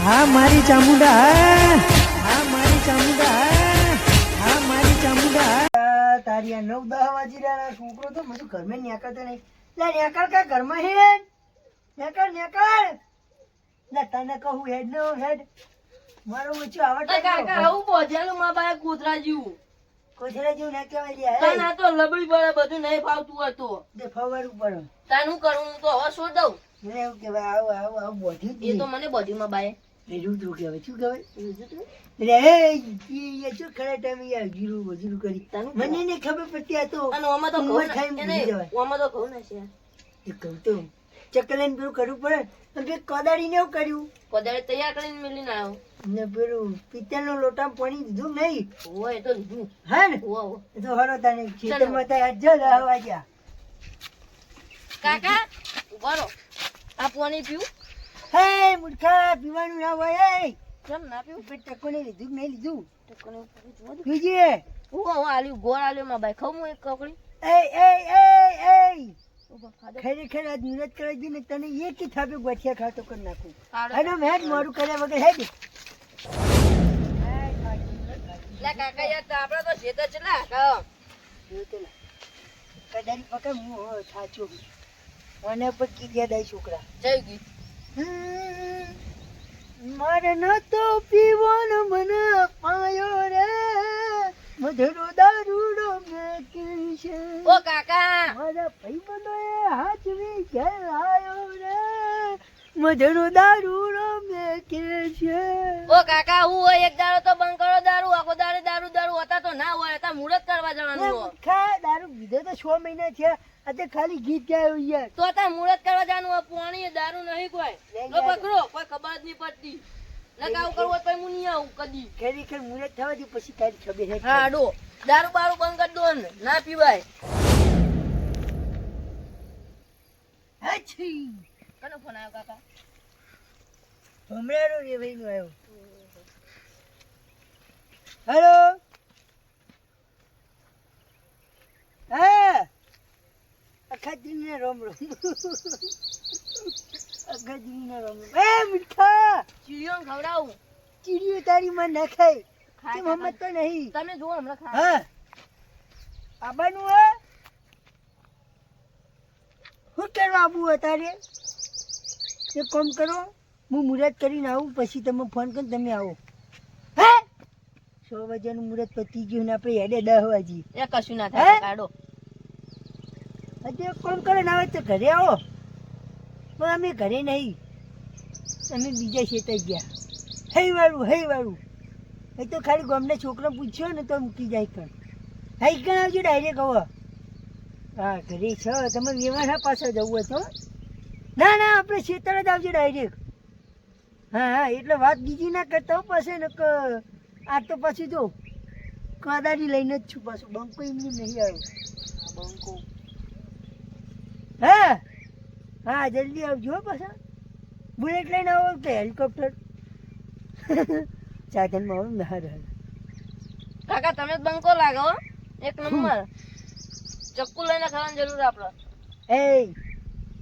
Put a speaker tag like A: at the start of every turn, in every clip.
A: હા મારી ચામુંડા હા મારી ચામુંડા હા મારી ચામુંડા તારી 9-10 વાજી રહ્યા છોકરો તો બધું ઘરમાં નીકળતો નહીં લે નીકળ કા ઘરમાં હે નીકળ લે તને કહું હેડ નો હેડ મારો ઊંચો આવડે
B: કાકા આવું બોજાલું માં બાય કૂતરા જેવું
A: કોથળા જેવું ના કહેવાય
B: તને આ તો લબડી પડે બધું નહીં ફાવતું હતું
A: તે ફવારું પડે
B: તાનું કરું હું તો હવે છોડ દઉં
A: મને એવું કહેવાય આવું બોધ્યું
B: એ તો મને બોધ્યુંમાં બાય
A: રૂદ્ર કહેવાય શું કહેવાય રે શું ખરા ટાઈમે યાર જીરું કરી મને નહીં ખબર પડતી આ તો
B: અને ઓમાં તો
A: ઉંમર
B: ઘઉં
A: થાય
B: એને
A: ભૂલી જવાય.
B: ઓમાં તો ઘઉં ના છે
A: એ કહું તો ચકલાને પેલું કરવું પડે અને પેલું કોદાળીને એવું કર્યું
B: કોદાળે તૈયાર કરીને મિલીને આવ્યો
A: ને પેલું પિત્તળનો લોટામાં પાણી દીધું નહીં
B: હોય તો લીધું
A: હા ને
B: હોવ
A: એ તો હરો તને ખેતરમાં થાય આજ જ હવા ગયા
B: કાકા ઉભા રહો આ પાણી પીવું
A: હે મૂર્ખા પીવાનું ના હોય એ
B: કેમ ના પીવું
A: ટકોને લીધું કે નહીં લીધું
B: તો કોને પૂછવું
A: પીજે
B: હું આલ્યું ગોળ આલ્યો માં બાય ખાવું હું એક કકડી
A: એ
B: ઉભા ખાધો
A: ખરેખર આજ નિરત કરે છે ને તને એક જ થાપે ગોઠિયા ખાતો કરી નાખું
B: ખાડો.
A: અને હેડ મોડું કર્યા વગર હેડ
B: લે કાકા યાર તો આપડા તો શેતર છે ને કાકા
A: કદારી પકડ હું સાચું મને પકી ગયા દઈ છોકરા
B: જઈ ગઈ
A: મારે નતો પીવાનો મને પાયો રે મધુરો દારૂડો મેકી છે
B: ઓ કાકા
A: મારા ભાઈબંધોએ હાચવી ઘેર આવ્યો રે મધુરો દારૂડો મેકી છે
B: ઓ કાકા હું હોય એક દાડો તો બંધ કરો દારૂ આખો દાડે દારૂ હતા તો ના હોય હતા મુહૂર્ત કરવા જવાનું હોય.
A: ખા દારૂ પીધો તો 6 મહિના થયા આ ખાલી ગીત ગાયું યાર
B: તો તા મુહૂર્ત કરવા જવાનું હોય પાણી દારૂ નહીં કોઈ લો પકડો કોઈ ખબર જ નહીં પડતી નકાવ કરવો તો હું નહીં આવું કદી
A: ખરેખર મુહૂર્ત થવા દે પછી તારી ખબર હે
B: હા ડો દારૂ બારૂ બંધ કરી દો ને ના પીવાય
A: હાછી
B: કનો ફોન આવ્યો કાકા
A: ભમરાનો રેવાઈનો આવ્યો હેલો હા અખાજીને રોમ અખાજીને રોમ એ મીઠા
B: ચીડિયો ખવડાવું
A: ચીડિયું તારી માં ન ખાય
B: ખાય
A: કે મમ્મત તો નહીં
B: તમે જુઓ હમણાં ખા
A: હા આબાનું હે શું કરવા આબુ તારે એક કામ કરો હું મુહૂર્ત કરીને આવું પછી તમે ફોન કરીને તમે આવો હે 6 વાગ્યાનું મુહૂર્ત પતી ગયું ને આપણે હેડે 10 વાગી
B: એ કશું ના થાય કાઢો
A: હજી એક કામ કરે ના હોય તો ઘરે આવો પણ અમે ઘરે નહીં અમે બીજા શેતાઈ ગયા હઈ વાળું એ તો ખાલી ગામના છોકરો પૂછ્યો ને તો મૂકી જાય કણ હઈ કણ આવજો ડાયરેક્ટ આવો હા ઘરે છો તમે વ્યવહાર પાછળ જવું હોય તો ના આપણે શેતર જ આવજો ડાયરેક્ટ હા એટલે વાત બીજી ના કરતા હો પાસે ને આ તો પછી જો કદાડી લઈને જ છું પાછું બંકો એમની નહીં આવ્યો બંકો હા જલ્દી આવજો પાછા બુલેટ લઈને આવો કે હેલિકોપ્ટર સાધનમાં આવું ના રહે
B: કાકા તમે જ બંકો લાગો એક નંબર ચક્કુ લઈને ખાવાની જરૂર આપડે
A: એ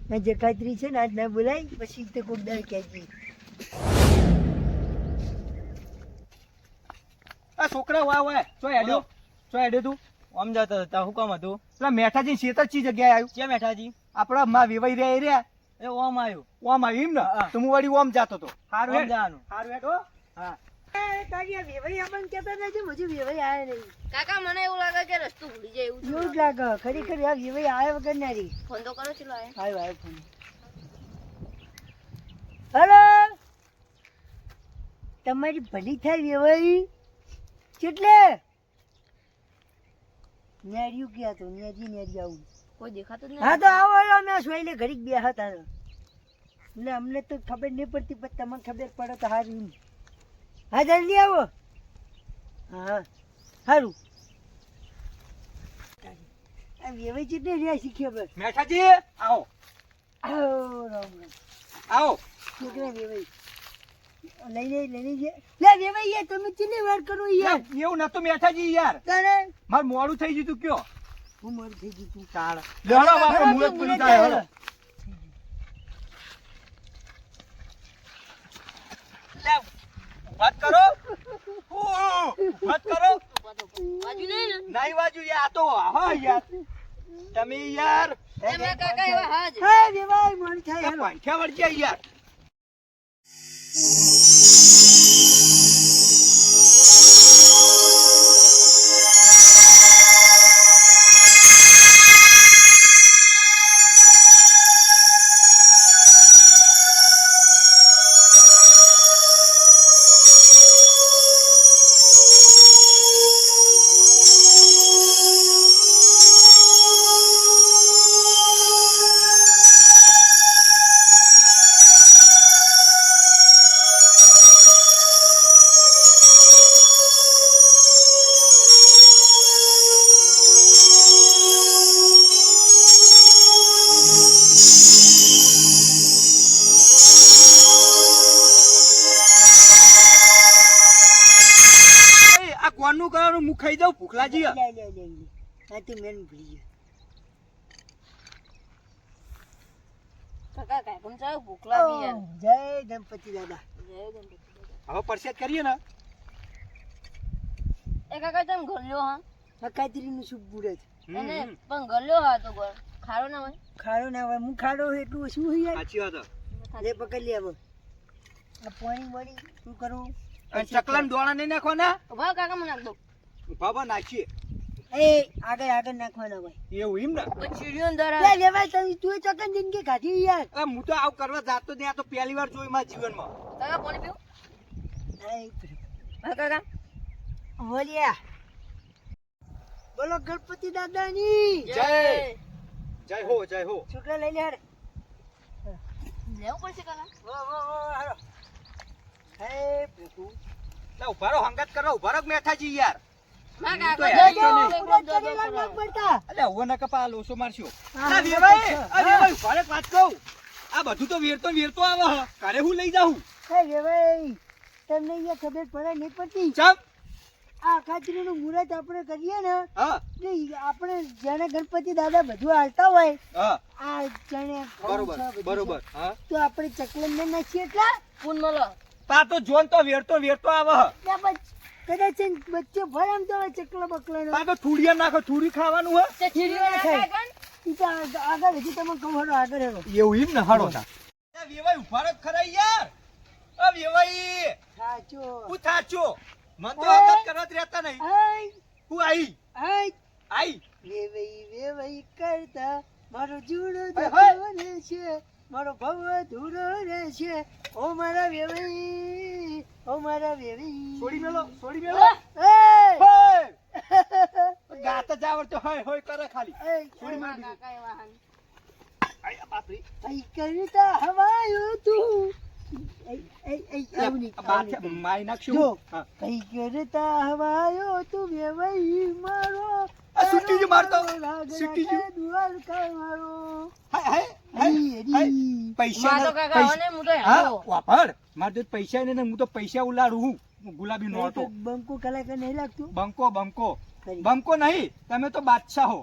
A: મેં જે ખાતરી છે ને આજ ના બોલાય પછી તો કોઈ દર કહેજી
C: આ છોકરા વાય ચો હેડ્યો તું આમ જતો હતા હું કામ હતું પેલા મેઠાજી શેતર ચી જગ્યાએ આવ્યું ક્યાં મેઠાજી આપડા માં વેવાઈ રહ્યા એ ઓમ આવ્યું એમ ને તો હું વળી ઓમ જાતો તો સારું હેડ હો હા
A: તારી આ વેવાઈ આપણને કહેતા નથી હજુ વેવાઈ આવ્યા નહીં
B: કાકા મને એવું લાગે કે રસ્તો ભૂલી જાય એવું
A: એવું જ લાગે ખરેખર આ વેવાઈ આવ્યા વગર ના રહી
B: ફોન તો કરો ચલો
A: આવ્યો ફોન હેલો તમારી ભલી થાય વેવાઈ કેટલે નેરિયું ક્યાં તો નેરી આવું
B: કોઈ દેખાતું જ
A: હા તો આવો અમે સોઈને ઘડીક બે હતા એટલે અમને તો ખબર નહીં પડતી પણ તમને ખબર પડે તો સારું હા જલ્દી આવો હા સારું આ વેવાઈ કેટલી રહ્યા શીખીએ બસ
C: મેઠાજી આવો
A: આવો રામ
C: આવો
A: છોકરા વેવાઈ લઈને જે લે વેવાઈ યાર તમે કેટલી વાર કરો યાર
C: એવું નતું મેઠાજી યાર
A: તારે
C: માર મોડું થઈ ગયું તું કયો
A: હું મર થઈ ગઈ તું
C: તાળ લેડો બાપા મુરત પૂરી થાય હેડો લે, વાત કરો વાત કરો.
B: બાજુ નહીં ને
C: નહીં બાજુ યાર, આ તો હા યાર તમે યાર
B: એમાં કાકા એવા હાજ
A: હા વેવાઈ મોડી થાય હાલો.
C: પાંખ્યા વળગ્યા યાર. આ કોનું કરવાનું હું ખાઈ જાઉં ભૂખલાજી.
A: લે લે લે લે. આ તો મેન ભૂલી ગયો.
B: કાકા કાકમ ચાવ ભૂખ લાગી યાર
A: જય ગણપતિ દાદા.
B: જય ગણપતિ દાદા.
C: હવે પરસેદ કરીએ ને.
B: એ કાકા તમે ગલ્યો હા
A: મકાતરીનું શુભ મુહૂર્ત.
B: એને પણ ગલ્યો હા તો ગળ ખારો ના હોય
A: ખાડો ના હોય હું ખાડો હોય એટલું શું હોય યાર.
C: સાચી વાત.
A: લે પકડ લે હવે. આ પાણી વાળી શું કરું?
C: ચકલાન દોણા નહીં નાખવાના.
B: ઉભા કાકા મને નાખ દો
C: બાબા નાખીએ
A: એ આગળ આગળ નાખવાના હોય.
C: એવું એમ ને.
B: ચીડિયો
A: લે
B: દરા
A: લેવાય તમે તું ચકન જિંદગી કાઢી યાર.
C: હું તો આવું કરવા જાતો નહીં, આ તો પહેલી વાર જોઈ મારા જીવનમાં.
B: કાકા પાણી પીવું
A: નહીં
B: હા કાકા
A: બોલ્યા. બોલો ગણપતિ દાદાની
C: જય જય હો જય હો.
A: છોકરા લઈ લે હારે.
B: લેવું પડશે કાકા
A: વો વો વો હારો. હે પ્રભુ.
C: લે ઉભારો હંગાત કરવા ઉભારો મેઠાજી યાર.
B: માં
C: હું તો
B: કાકા
C: હેરાન
B: જજો,
C: થયો
B: જજો,
A: પૂરા
B: જજો,
A: કરી લાગવા
B: જજો.
A: પડતા.
C: અલે હવે ન કપા લોસો મારશો.
A: હા,
C: અરે વેવાઈ,
A: હા.
C: અરે વેવાઈ ઉભારે વાત કહું. આ બધું તો વેરતો આવે હ. ઘરે હું લઈ જાઉં.
A: હે વેવાઈ તમને અહીંયા ખબર પડે નહીં પડતી.
C: ચમ.
A: આ અખાત્રીનું મુહૂર્ત આપણે કરીએ ને
C: હા
A: એટલે આપણે જાણે ગણપતિ દાદા બધું હાલતા હોય
C: હા
A: આ જાણે
C: બરોબર
A: છે બધું
C: બરોબર.
A: છે.
C: હા
A: તો આપણે ચકલન ને નાખીએ એટલા
B: પૂન મળો
C: તા તો જોન તો વેરતો આવે હ.
A: ત્યાં કદાચ છે ને બચ્ચો ભર આમ તો ચકલો બકલો
C: તા તો થૂડિયા નાખો, થૂડી ખાવાનું હ.
B: તે ચીડિયો ના ખાય કાન
A: ઈ તો આગળ હજી તમે કહો હળો આગળ હેરો
C: એવું એમ ને હાડો તા. એ વેવાઈ ઉભારો જ ખરા યાર. આ વેવાઈ
A: સાચો
C: હું થાચો. મન તો હંગાત કરવા જ રહેતા નહીં.
A: આય
C: હું આઈ
A: આય
C: આઈ.
A: વેવઈ કરતા મારો જૂડો
C: હાય,
A: ધૂળો રહેશે મારો ભવ ધૂળો રહેશે ઓ મારા વેવઈ ઓ મારા વેવઈ
C: છોડી મેલો છોડી મેલો.
A: એય!
C: હોય ગાતા જ આવડતો હોય હોય કરે ખાલી.
A: એય!
C: છોડી મેલો
B: માં
C: બીજું.
B: કાકા એવા હાન
C: આય બાપરી.
A: આઈ કરતા હવાયો તું આવું નહીં, આવું નહીં.
C: મારી નાખશું.
A: જો.
C: હા.
A: કઈ કરતા હવાયો તું વેવઈ મારો
C: આ સુટી જ મારતો.
A: રાગ
C: સુટી જ.
A: રાખે દ્વારકા મારો
C: હાય હાય
A: હરી,
C: હાય.
A: હરી.
C: પૈસા
B: માં તો કાકા હવે ને હું તો
C: હા
B: હેલો
C: વાપર. મારે તો પૈસા ને હું તો પૈસા ઉલાડું હું. હું ગુલાબી નો હતો.
A: બંકો કલાકાર નહીં લાગતું
C: બંકો
A: ખરી.
C: બંકો નહીં, તમે તો બાદશાહ હો.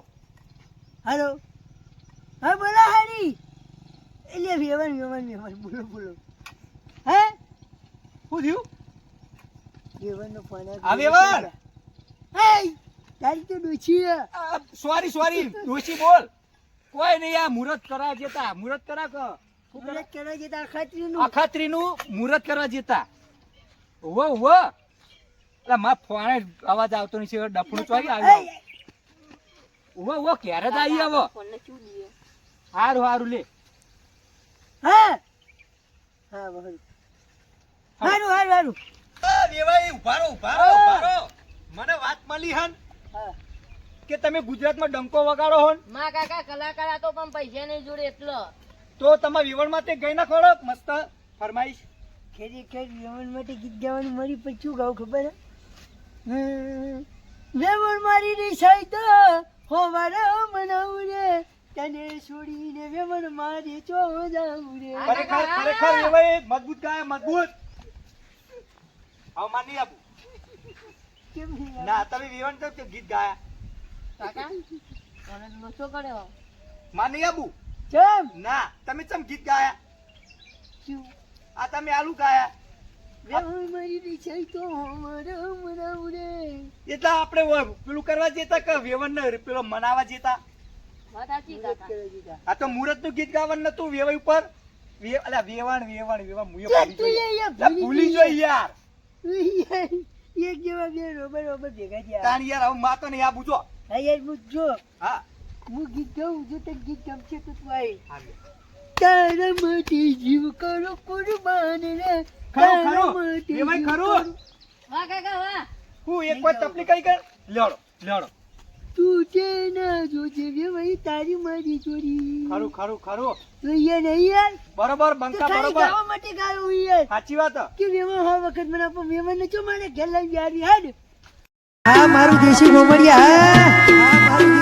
A: હાલો હા બોલો હરી એટલે વેવન બોલો બોલો હે
C: શું થયું?
A: વેવનનો ફોન
C: આ વેવન!
A: હે તારી તો ડોછી હે.
C: સોરી ડોશી બોલ. કોઈ નહીં, આ મુહૂર્ત કરવા જતા. મુહૂર્ત કરા ક
A: મુરત કરવા જતા અખાત્રીનું.
C: અખાત્રીનું મુહૂર્ત કરવા જતા. વો એટલે માર ફોને અવાજ આવતો નહીં છે. ડફણું ચોરી આવ્યો. વો ક્યારે જ આવી આવો.
B: ફોન ને ચૂ દીએ
C: હારું લે.
A: હા હા બહુ હારું
C: વેવાઈ ઉભારો. મને વાત મળી હન
A: હા
C: કે તમે ગુજરાતમાં ડંકો વગાડો હો ને,
B: માં કાકા કલાકાર આ તો પણ પૈસા નહીં જોડે એટલો
C: તો તમારા વિવણમાં તે ગઈ ના ખોડો મસ્ત ફરમાઈશ.
A: ખરેખર વેવન માટે ગીત ગાવાનું મારી પર શું ગાવું ખબર હે વેવન મારી ની સાઈડ હોવારા મનાવું રે તને છોડીને વેવન મારી ચો જાવું રે
C: ખરેખર વેવાઈ મજબૂત ગાય મજબૂત. હવે માની આપું.
A: કેમ નહીં ગાવું?
C: ના તમે વિવણ તો ગીત ગાયા.
B: કાકા મને નશો કર્યો
C: માની આપું.
A: ચમ
C: ના તમે ચમ ગીત ગાયા.
A: શું
C: આ તમે આલુ ગાયા.
A: છે તો રમ રમ રે.
C: એટલે આપણે પેલું કરવા જતા કે વેવણ ને પેલો મનાવા જતા.
B: વાત સાચી કાકા.
C: આ તો મુહૂર્ત નું ગીત ગાવાનું નતું વેવાઈ ઉપર. અલ્યા વેવાણ વેવાણ વેવાણ મુયો
A: ચાલ
C: ભૂલી
A: તું
C: ગયો.
A: યાર
C: અલ્યા ભૂલી ગયો યાર.
A: એક જેવા બે રોબર રોબર ભેગા થયા.
C: તાણ યાર હવે માતો ને આ બુજો.
A: હા યાર હું જો
C: હા
A: હું ગીત ગાઉં જો તને ગીત ગમશે તો તું આય.
C: હા લે.
A: તારા માટે જીવ કરો કુરબાન રે.
C: ખરું
A: તારા
C: ખરું
A: માટે
C: વેવાઈ
A: જીવ
C: ખરું.
A: કરું.
B: વાહ કાકા વાહ.
C: હું એક વાર તપલી કઈ કર લેડો લેડો.
A: તું છે ના જોજે વેવાઈ તારી મારી ચોરી.
C: ખરું ખરું ખરું
A: તો યાર નહીં યાર
C: બરોબર
A: તો
C: બંકા
A: ખાલી
C: બરોબર
A: ગાવા માટે ગાયું યાર.
C: સાચી વાત
A: કે વેવા હા વખત મને આપો વેવા ને ચો મારે ઘેર લઈ આવી હાડ. હા મારું દેશી ગોમડિયા હા મારું